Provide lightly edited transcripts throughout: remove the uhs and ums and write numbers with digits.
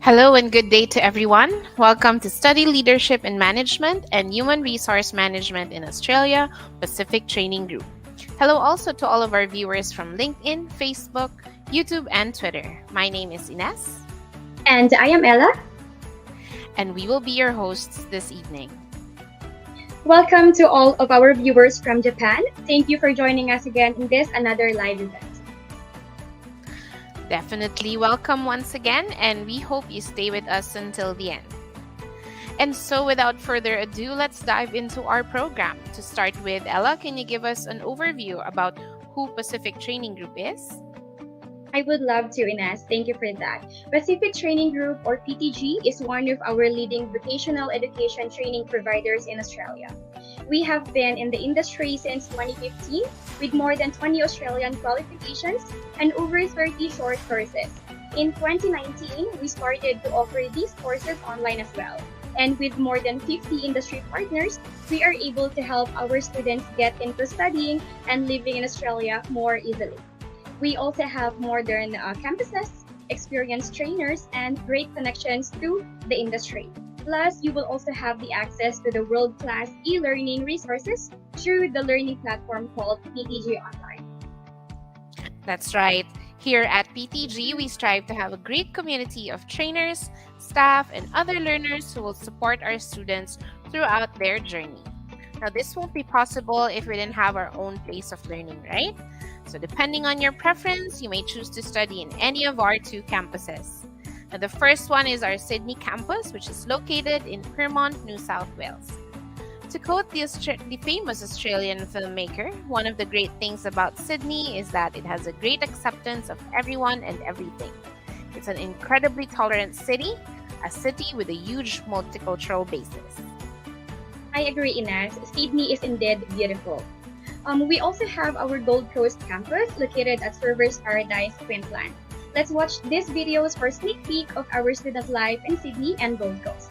Hello and good day to everyone. Welcome to Study Leadership and Management and Human Resource Management in Australia Pacific Training Group. Hello also to all of our viewers from LinkedIn, Facebook, YouTube, and Twitter. My name is Ines. And I am Ella. And we will be your hosts this evening. Welcome to all of our viewers from Japan. Thank you for joining us again in this another live event. Definitely welcome once again, and we hope you stay with us until the end. And so without further ado, let's dive into our program. To start with, Ella, can you give us an overview about who Pacific Training Group is? I would love to, Ines. Thank you for that. Pacific Training Group, or PTG, is one of our leading vocational education training providers in Australia. We have been in the industry since 2015 with more than 20 Australian qualifications and over 30 short courses. In 2019, we started to offer these courses online as well. And with more than 50 industry partners, we are able to help our students get into studying and living in Australia more easily. We also have modern campuses, experienced trainers, and great connections to the industry. Plus, you will also have the access to the world-class e-learning resources through the learning platform called PTG Online. That's right. Here at PTG, we strive to have a great community of trainers, staff, and other learners who will support our students throughout their journey. Now, this won't be possible if we didn't have our own place of learning, right? So depending on your preference, you may choose to study in any of our two campuses. Now, the first one is our Sydney campus, which is located in Pyrmont, New South Wales. To quote the famous Australian filmmaker, one of the great things about Sydney is that it has a great acceptance of everyone and everything. It's an incredibly tolerant city, a city with a huge multicultural basis. I agree, Ines. Sydney is indeed beautiful. We also have our Gold Coast campus located at Servers Paradise, Queensland. Let's watch these videos for a sneak peek of our student life in Sydney and Gold Coast.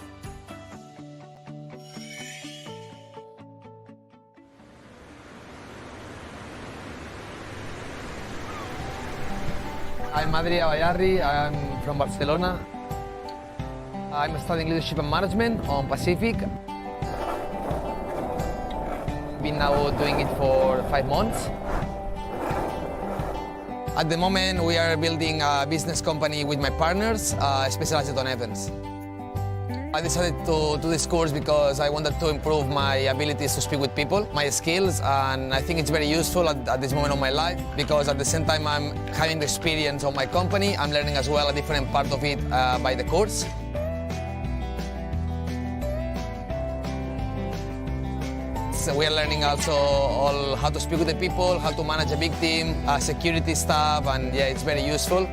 I'm Adria Bayarri, I'm from Barcelona. I'm studying leadership and management on Pacific. Been now doing it for 5 months. At the moment, we are building a business company with my partners, specialized on events. I decided to do this course because I wanted to improve my abilities to speak with people, my skills, and I think it's very useful at this moment of my life because at the same time I'm having the experience of my company, I'm learning as well a different part of it by the course. So we are learning also all how to speak with the people, how to manage a big team, security stuff, and yeah, it's very useful.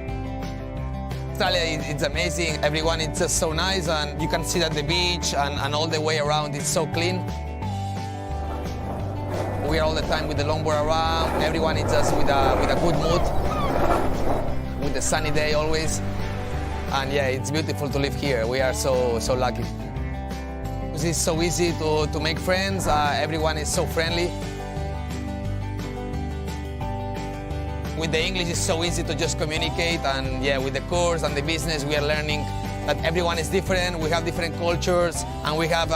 Australia, it's amazing. Everyone is just so nice, and you can see that the beach and all the way around is so clean. We are all the time with the longboard around. Everyone is just with a good mood, with a sunny day always. And yeah, it's beautiful to live here. We are so lucky. It's so easy to make friends. Everyone is so friendly. With the English, it's so easy to just communicate. And yeah, with the course and the business, we are learning that everyone is different. We have different cultures and we have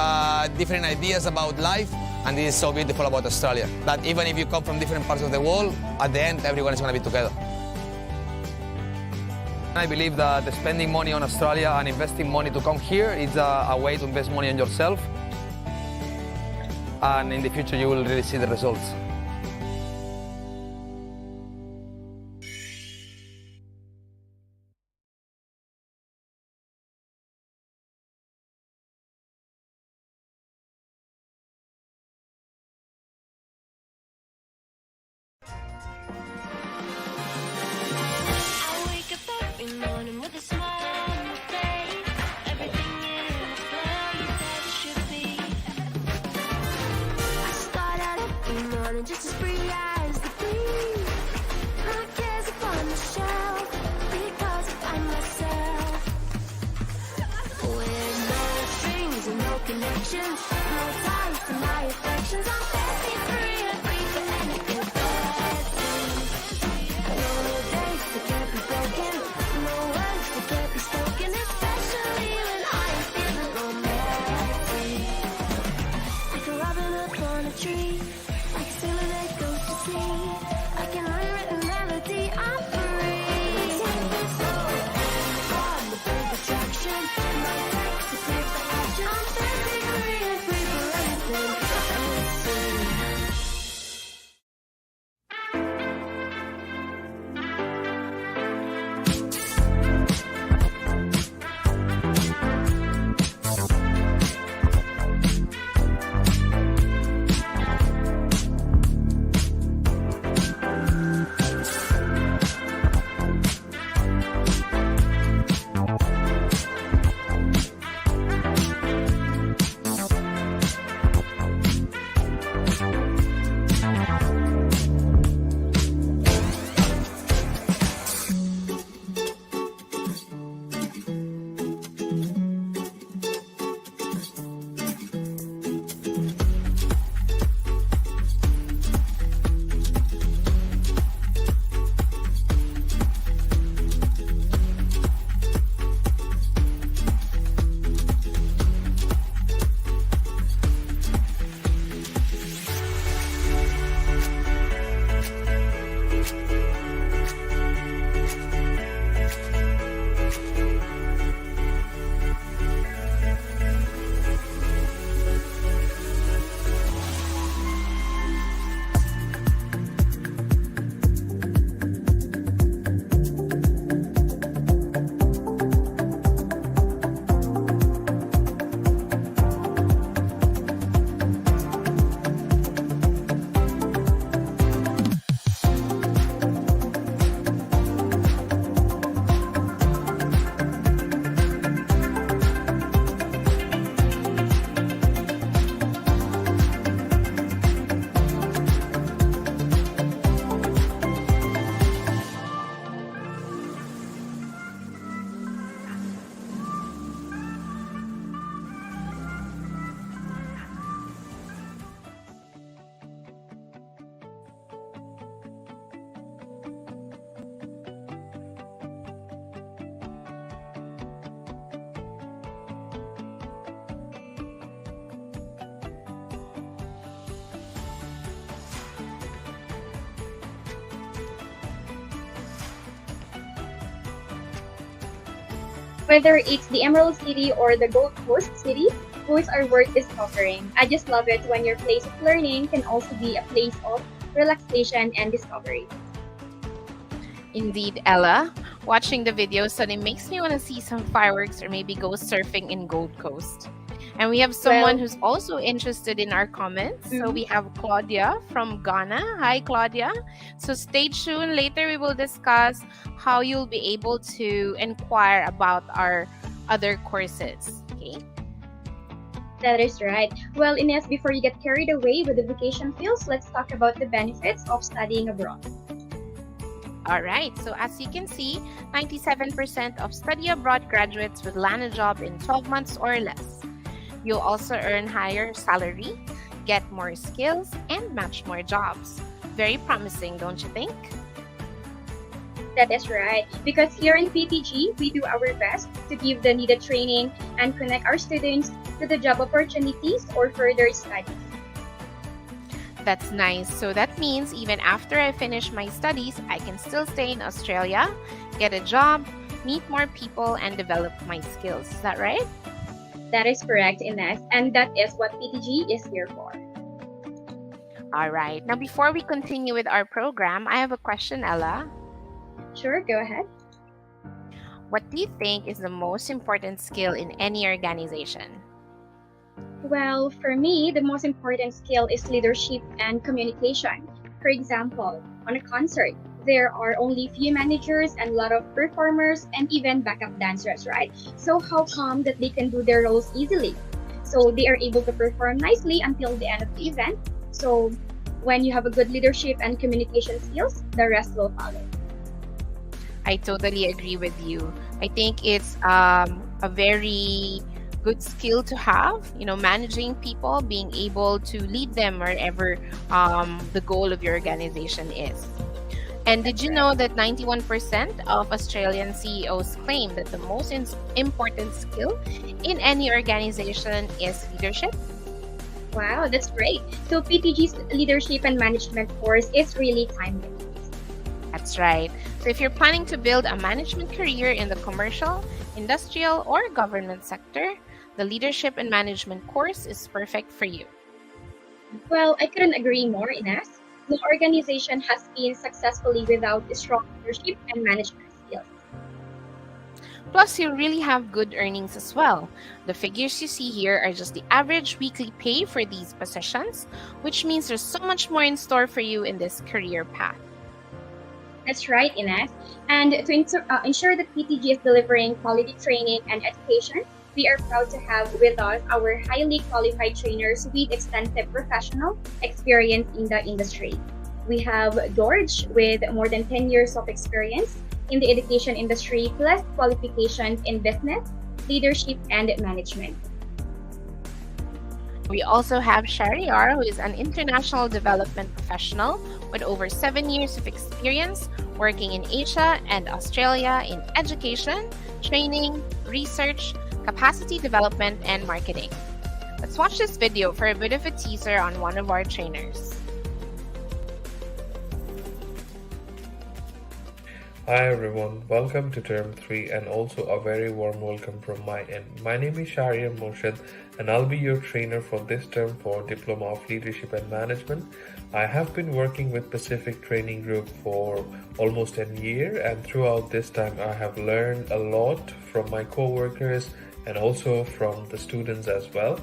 different ideas about life. And this is so beautiful about Australia, that even if you come from different parts of the world, at the end, everyone is going to be together. I believe that spending money on Australia and investing money to come here is a way to invest money on yourself. And in the future, you will really see the results. Just as free as the bee. My cares upon the shelf because I find myself with no strings and no connections, no ties to my affections. I'm very free and free for anything bad things. No dates that can't be broken, no words that can't be spoken. It's Whether it's the Emerald City or the Gold Coast City, both are worth discovering. I just love it when your place of learning can also be a place of relaxation and discovery. Indeed, Ella. Watching the video suddenly makes me want to see some fireworks or maybe go surfing in Gold Coast. And we have someone Well, who's also interested in our comments. So mhm. we have Claudia from Ghana. Hi, Claudia. So stay tuned. Later, we will discuss how you'll be able to inquire about our other courses. Okay. That is right. Well, Ines, before you get carried away with the vacation feels, let's talk about the benefits of studying abroad. All right. So as you can see, 97% of study abroad graduates will land a job in 12 months or less. You'll also earn higher salary, get more skills, and match more jobs. Very promising, don't you think? That is right. Because here in PTG, we do our best to give the needed training and connect our students to the job opportunities or further study. That's nice. So that means even after I finish my studies, I can still stay in Australia, get a job, meet more people, and develop my skills. Is that right? That is correct, Ines. And that is what PTG is here for. All right. Now, before we continue with our program, I have a question, Ella. Sure, go ahead. What do you think is the most important skill in any organization? Well, for me, the most important skill is leadership and communication. For example, on a concert, there are only few managers and a lot of performers and even backup dancers, right? So how come that they can do their roles easily? So they are able to perform nicely until the end of the event. So when you have a good leadership and communication skills, the rest will follow. I totally agree with you. I think it's a very good skill to have, managing people, being able to lead them wherever the goal of your organization is. And did you know that 91% of Australian CEOs claim that the most important skill in any organization is leadership? Wow, that's great. So PTG's leadership and management course is really timely. That's right. So if you're planning to build a management career in the commercial, industrial, or government sector, the leadership and management course is perfect for you. Well, I couldn't agree more, Ines. No organization has been successfully without strong leadership and management skills. Plus, you really have good earnings as well. The figures you see here are just the average weekly pay for these positions, which means there's so much more in store for you in this career path. That's right, Ines. And to ensure that PTG is delivering quality training and education, we are proud to have with us our highly qualified trainers with extensive professional experience in the industry. We have George with more than 10 years of experience in the education industry, plus qualifications in business, leadership, and management. We also have Shariar, who is an international development professional with over 7 years of experience working in Asia and Australia in education, training, research, capacity development, and marketing. Let's watch this video for a bit of a teaser on one of our trainers. Hi everyone, welcome to term 3 and also a very warm welcome from my end. My name is Shariar Morshid and I'll be your trainer for this term for Diploma of Leadership and Management. I have been working with Pacific Training Group for almost a year, and throughout this time I have learned a lot from my co-workers and also from the students as well.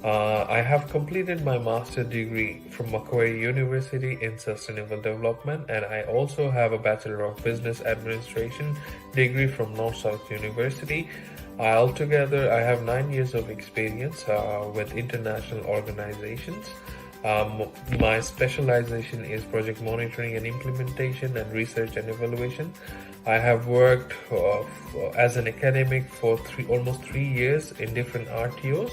I have completed my master's degree from Macquarie University in Sustainable Development, and I also have a Bachelor of Business Administration degree from North-South University. Altogether, I have 9 years of experience with international organizations. My specialization is project monitoring and implementation and research and evaluation. I have worked as an academic for almost 3 years in different RTOs.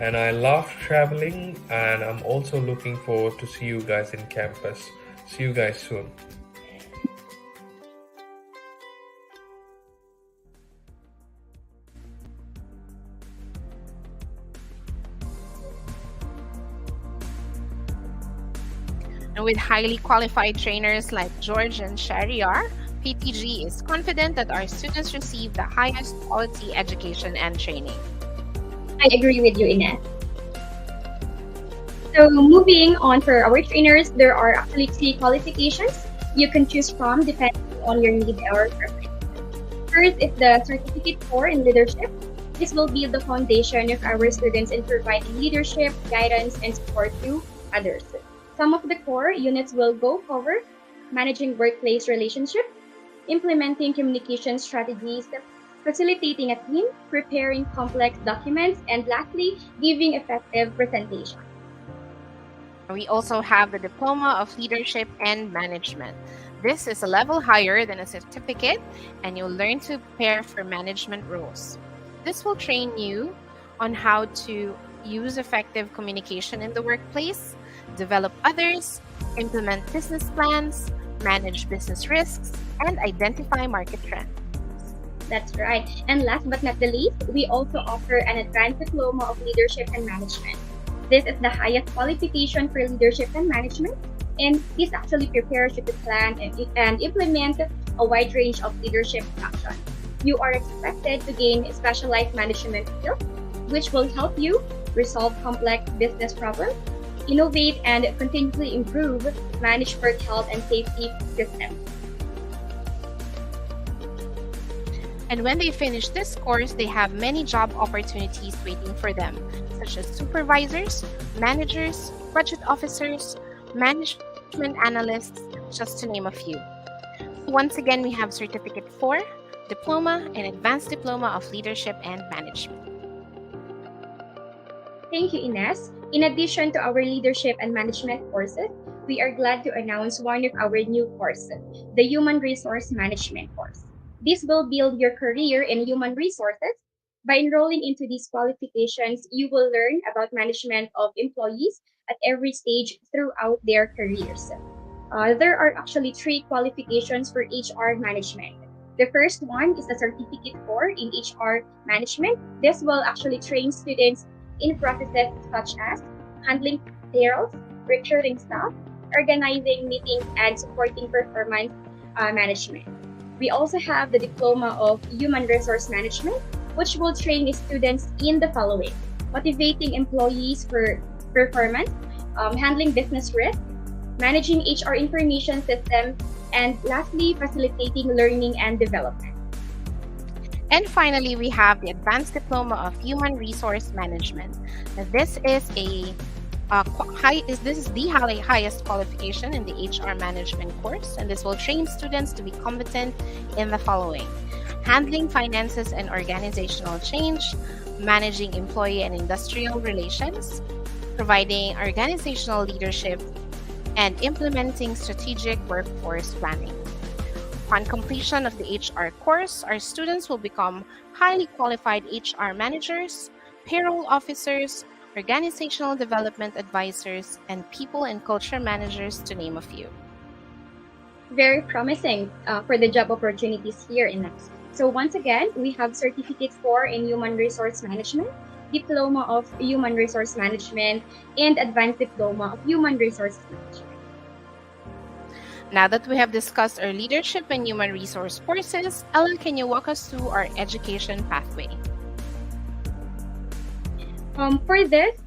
And I love traveling, and I'm also looking forward to see you guys in campus. See you guys soon. And with highly qualified trainers like George and Shariar, PTG is confident that our students receive the highest quality education and training. I agree with you, Ines. So moving on for our trainers, there are actually three qualifications you can choose from depending on your need or preference. First is the Certificate 4 in Leadership. This will be the foundation of our students in providing leadership, guidance, and support to others. Some of the core units will go cover managing workplace relationships, implementing communication strategies, facilitating a team, preparing complex documents, and lastly, giving effective presentation. We also have the Diploma of Leadership and Management. This is a level higher than a certificate, and you'll learn to prepare for management roles. This will train you on how to use effective communication in the workplace, develop others, implement business plans, manage business risks, and identify market trends. That's right. And last but not the least, we also offer an Advanced Diploma of Leadership and Management. This is the highest qualification for leadership and management, and this actually prepares you to plan and implement a wide range of leadership actions. You are expected to gain specialized management skills, which will help you resolve complex business problems, innovate and continuously improve, manage work health and safety systems. And when they finish this course, they have many job opportunities waiting for them, such as supervisors, managers, budget officers, management analysts, just to name a few. Once again, we have Certificate 4, Diploma, and Advanced Diploma of Leadership and Management. Thank you, Ines. In addition to our leadership and management courses, we are glad to announce one of our new courses, the Human Resource Management course. This will build your career in human resources. By enrolling into these qualifications, you will learn about management of employees at every stage throughout their careers. There are actually three qualifications for HR management. The first one is the Certificate 4 in HR management. This will actually train students in processes such as handling payrolls, recruiting staff, organizing meetings, and supporting performance management. We also have the Diploma of Human Resource Management, which will train students in the following: motivating employees for performance, handling business risk, managing HR information systems, and lastly, facilitating learning and development. And finally, we have the Advanced Diploma of Human Resource Management. Now, this is the highest qualification in the HR management course, and this will train students to be competent in the following: handling finances and organizational change, managing employee and industrial relations, providing organizational leadership, and implementing strategic workforce planning. Upon completion of the HR course, our students will become highly qualified HR managers, payroll officers, organizational development advisors, and people and culture managers, to name a few. Very promising for the job opportunities here in us. So once again, we have Certificate 4 in Human Resource Management, Diploma of Human Resource Management, and Advanced Diploma of Human Resource Management. Now that we have discussed our leadership and human resource courses, Ella, can you walk us through our education pathway? For this,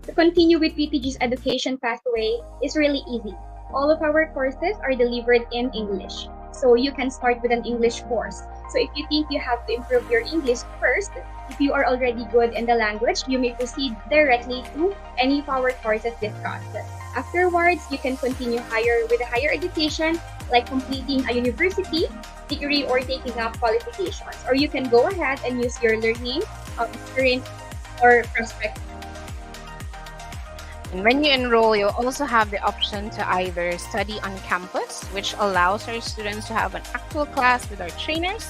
to continue with PTG's education pathway is really easy. All of our courses are delivered in English. So you can start with an English course. So if you think you have to improve your English first, if you are already good in the language, you may proceed directly to any of our courses discussed. Afterwards, you can continue with a higher education, like completing a university degree or taking up qualifications. Or you can go ahead and use your learning experience or prospect. And when you enroll, you'll also have the option to either study on campus, which allows our students to have an actual class with our trainers,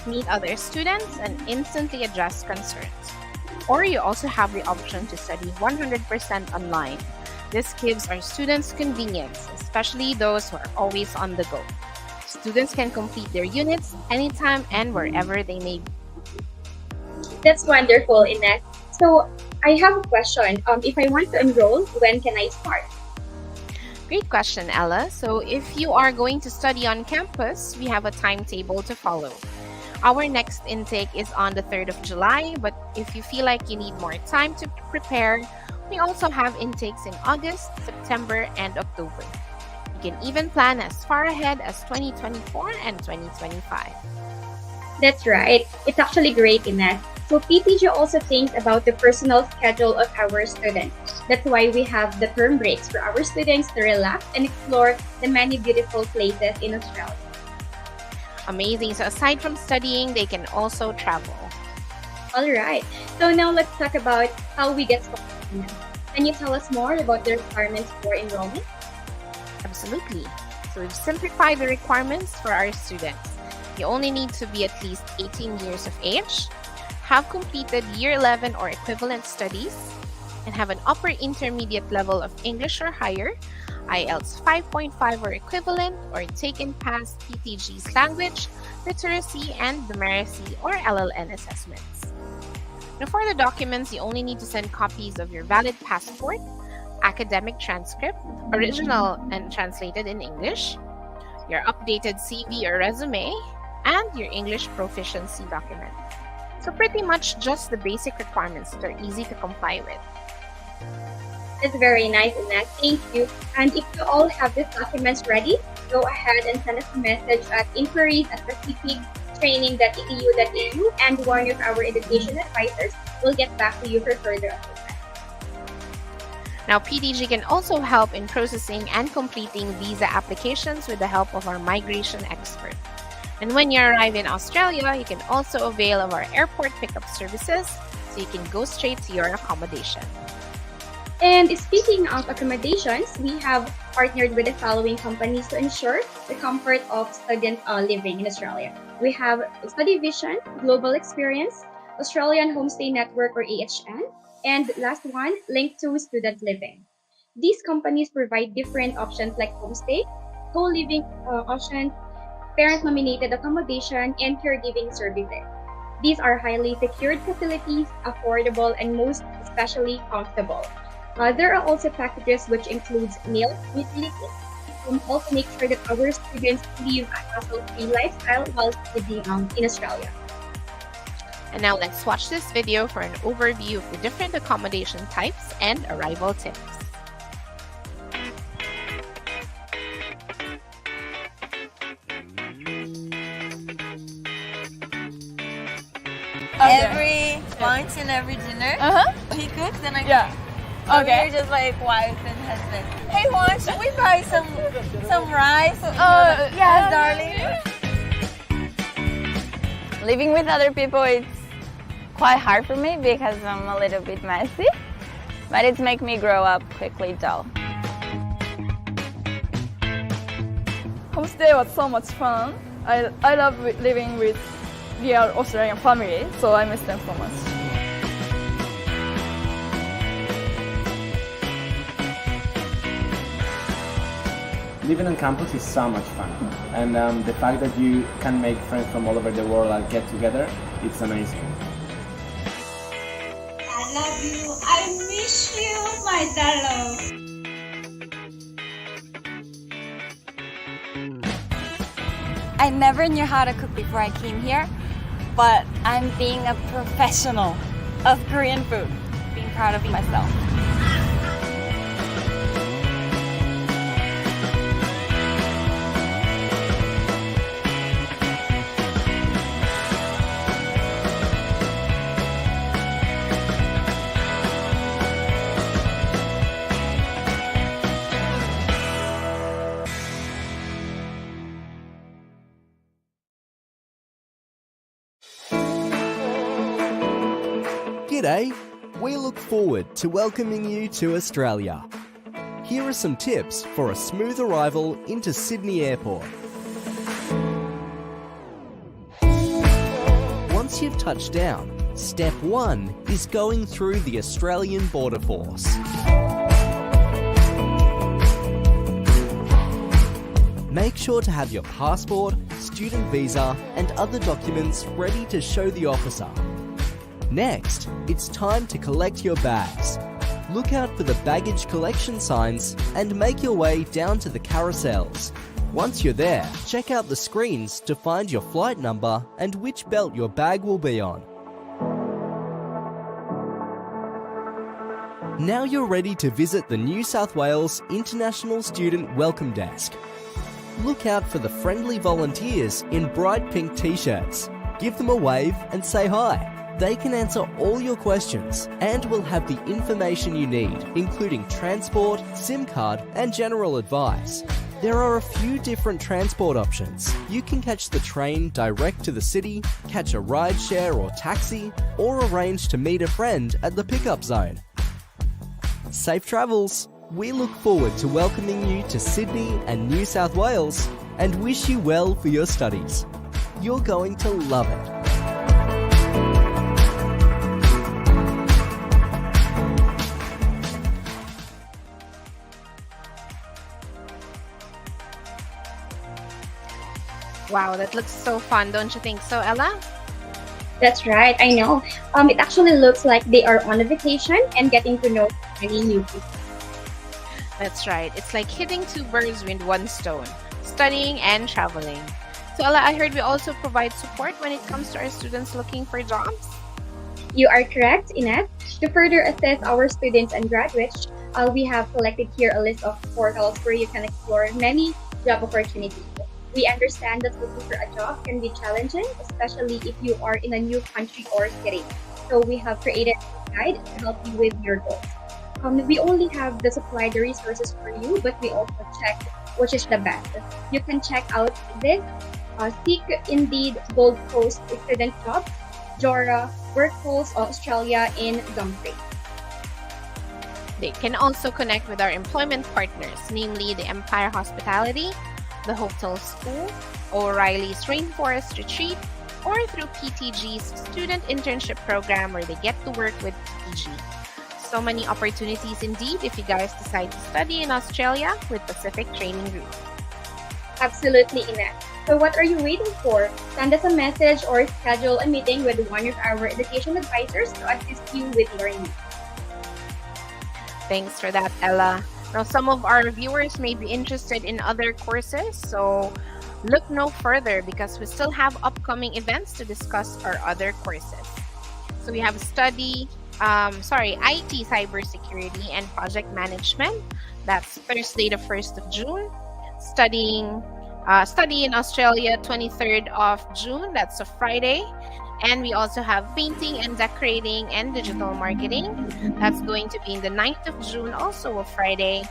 meet other students, and instantly address concerns. Or you also have the option to study 100% online. This gives our students convenience, especially those who are always on the go. Students can complete their units anytime and wherever they may be. That's wonderful, Ines. So I have a question. If I want to enroll, when can I start? Great question, Ella. So, if you are going to study on campus, we have a timetable to follow. Our next intake is on the 3rd of July, but if you feel like you need more time to prepare, we also have intakes in August, September, and October. You can even plan as far ahead as 2024 and 2025. That's right. It's actually great, Ines. So PTG also thinks about the personal schedule of our students. That's why we have the term breaks for our students to relax and explore the many beautiful places in Australia. Amazing. So, aside from studying, they can also travel. All right. So now let's talk about how we get started. Can you tell us more about the requirements for enrollment? Absolutely. So, we've simplified the requirements for our students. You only need to be at least 18 years of age, have completed year 11 or equivalent studies, and have an upper intermediate level of English or higher, IELTS 5.5 or equivalent, or taken past PTG's language, literacy, and numeracy or LLN assessments. Now, for the documents, you only need to send copies of your valid passport, academic transcript, original and translated in English, your updated CV or resume, and your English proficiency document. So pretty much just the basic requirements that are easy to comply with. That's very nice, Ines. Thank you. And if you all have these documents ready, go ahead and send us a message at inquiries@pacifictraining.edu.au, and one of our education advisors will get back to you for further assistance. Now, PTG can also help in processing and completing visa applications with the help of our migration expert. And when you arrive in Australia, you can also avail of our airport pickup services, so you can go straight to your accommodation. And speaking of accommodations, we have partnered with the following companies to ensure the comfort of student living in Australia. We have Study Vision, Global Experience, Australian Homestay Network or AHN, and last one, Link to Student Living. These companies provide different options like homestay, co-living options, parent-nominated accommodation, and caregiving services. These are highly secured facilities, affordable, and most especially comfortable. There are also packages which includes meals, utilities, and also make sure that our students live a hassle-free lifestyle while studying in Australia. And now let's watch this video for an overview of the different accommodation types and arrival tips. Every lunch and every dinner, he cooks and I cook. So we're just like wife and husband. Hey, Juan, should we buy some rice? Yeah, darling. Living with other people, it's quite hard for me because I'm a little bit messy, but it's make me grow up quickly though. Homestay was so much fun. I love living with real Australian family, so I miss them so much. Living on campus is so much fun, and the fact that you can make friends from all over the world and get together, it's amazing. I love you. I miss you, my darling. I never knew how to cook before I came here, but I'm being a professional of Korean food, being proud of myself. G'day! We look forward to welcoming you to Australia. Here are some tips for a smooth arrival into Sydney Airport. Once you've touched down, step 1 is going through the Australian Border Force. Make sure to have your passport, student visa, and other documents ready to show the officer. Next, it's time to collect your bags. Look out for the baggage collection signs and make your way down to the carousels. Once you're there, check out the screens to find your flight number and which belt your bag will be on. Now you're ready to visit the New South Wales International Student Welcome Desk. Look out for the friendly volunteers in bright pink t-shirts. Give them a wave and say hi. They can answer all your questions and will have the information you need, including transport, SIM card, and general advice. There are a few different transport options. You can catch the train direct to the city, catch a rideshare or taxi, or arrange to meet a friend at the pickup zone. Safe travels! We look forward to welcoming you to Sydney and New South Wales and wish you well for your studies. You're going to love it. Wow, that looks so fun, don't you think so, Ella? That's right, I know. It actually looks like they are on a vacation and getting to know many new people. That's right. It's like hitting two birds with one stone, studying and traveling. So Ella, I heard we also provide support when it comes to our students looking for jobs. You are correct, Ines. To further assess our students and graduates, we have collected here a list of portals where you can explore many job opportunities. We understand that looking for a job can be challenging, especially if you are in a new country or city. So we have created a guide to help you with your goals. We only have the supplied the resources for you, but we also check which is the best. You can check out this, Seek, Indeed, Gold Coast Student Jobs, Jora, Workforce Australia in Dumfries. They can also connect with our employment partners, namely the Empire Hospitality, the Hotel School, O'Reilly's Rainforest Retreat, or through PTG's student internship program where they get to work with PTG. So many opportunities indeed if you guys decide to study in Australia with Pacific Training Group. Absolutely, Ines. So what are you waiting for? Send us a message or schedule a meeting with one of our education advisors to assist you with your needs. Thanks for that, Ella. Now, some of our viewers may be interested in other courses, so look no further because we still have upcoming events to discuss our other courses. So we have IT Cybersecurity and Project Management. That's Thursday the 1st of June. Study in Australia, 23rd of June. That's a Friday. And we also have Painting and Decorating and Digital Marketing. That's going to be in the 9th of June, also a Friday,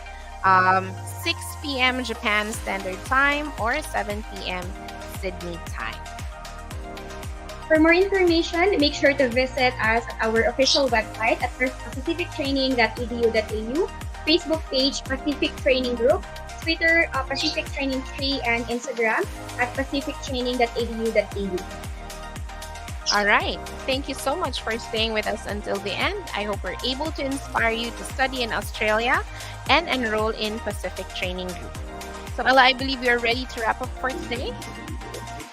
6 p.m. Japan Standard Time or 7 p.m. Sydney time. For more information, make sure to visit us at our official website at pacifictraining.edu.au, Facebook page Pacific Training Group, Twitter Pacific Training 3, and Instagram at pacifictraining.edu.au. All right. Thank you so much for staying with us until the end. I hope we're able to inspire you to study in Australia and enroll in Pacific Training Group. So Ella, I believe we are ready to wrap up for today.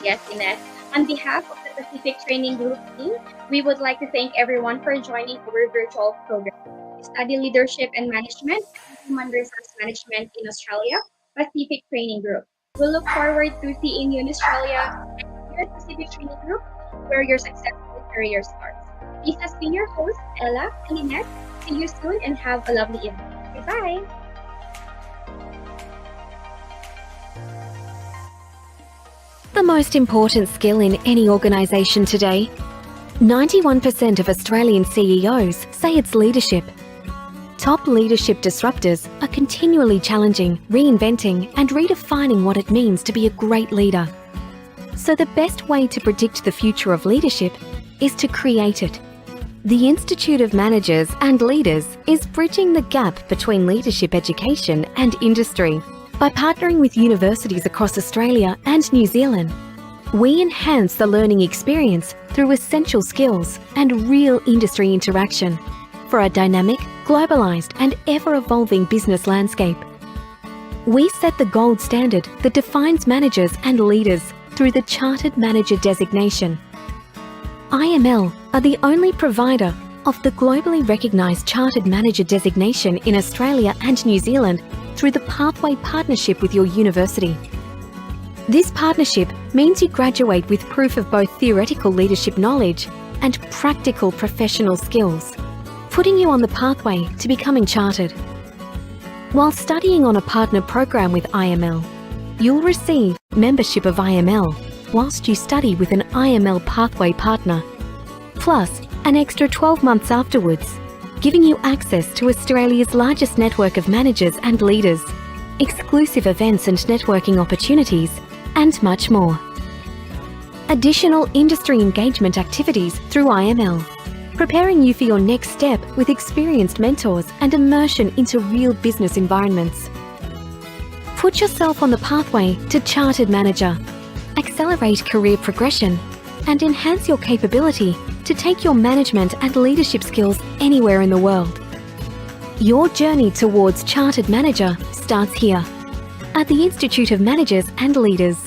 Yes, Ines. On behalf of the Pacific Training Group team, we would like to thank everyone for joining our virtual program. Study Leadership and Management, Human Resource Management in Australia, Pacific Training Group. We look forward to seeing you in Australia and here at Pacific Training Group, where your successful career starts. This has been your host, Ella and Lynette. See you soon and have a lovely evening. Goodbye! The most important skill in any organisation today. 91% of Australian CEOs say it's leadership. Top leadership disruptors are continually challenging, reinventing and redefining what it means to be a great leader. So the best way to predict the future of leadership is to create it. The Institute of Managers and Leaders is bridging the gap between leadership education and industry by partnering with universities across Australia and New Zealand. We enhance the learning experience through essential skills and real industry interaction for a dynamic, globalised and ever-evolving business landscape. We set the gold standard that defines managers and leaders through the Chartered Manager designation. IML are the only provider of the globally recognised Chartered Manager designation in Australia and New Zealand through the Pathway Partnership with your university. This partnership means you graduate with proof of both theoretical leadership knowledge and practical professional skills, putting you on the pathway to becoming chartered. While studying on a partner program with IML, you'll receive membership of IML whilst you study with an IML pathway partner, plus an extra 12 months afterwards, giving you access to Australia's largest network of managers and leaders, exclusive events and networking opportunities, and much more. Additional industry engagement activities through IML, preparing you for your next step with experienced mentors and immersion into real business environments. Put yourself on the pathway to Chartered Manager, accelerate career progression, and enhance your capability to take your management and leadership skills anywhere in the world. Your journey towards Chartered Manager starts here, at the Institute of Managers and Leaders.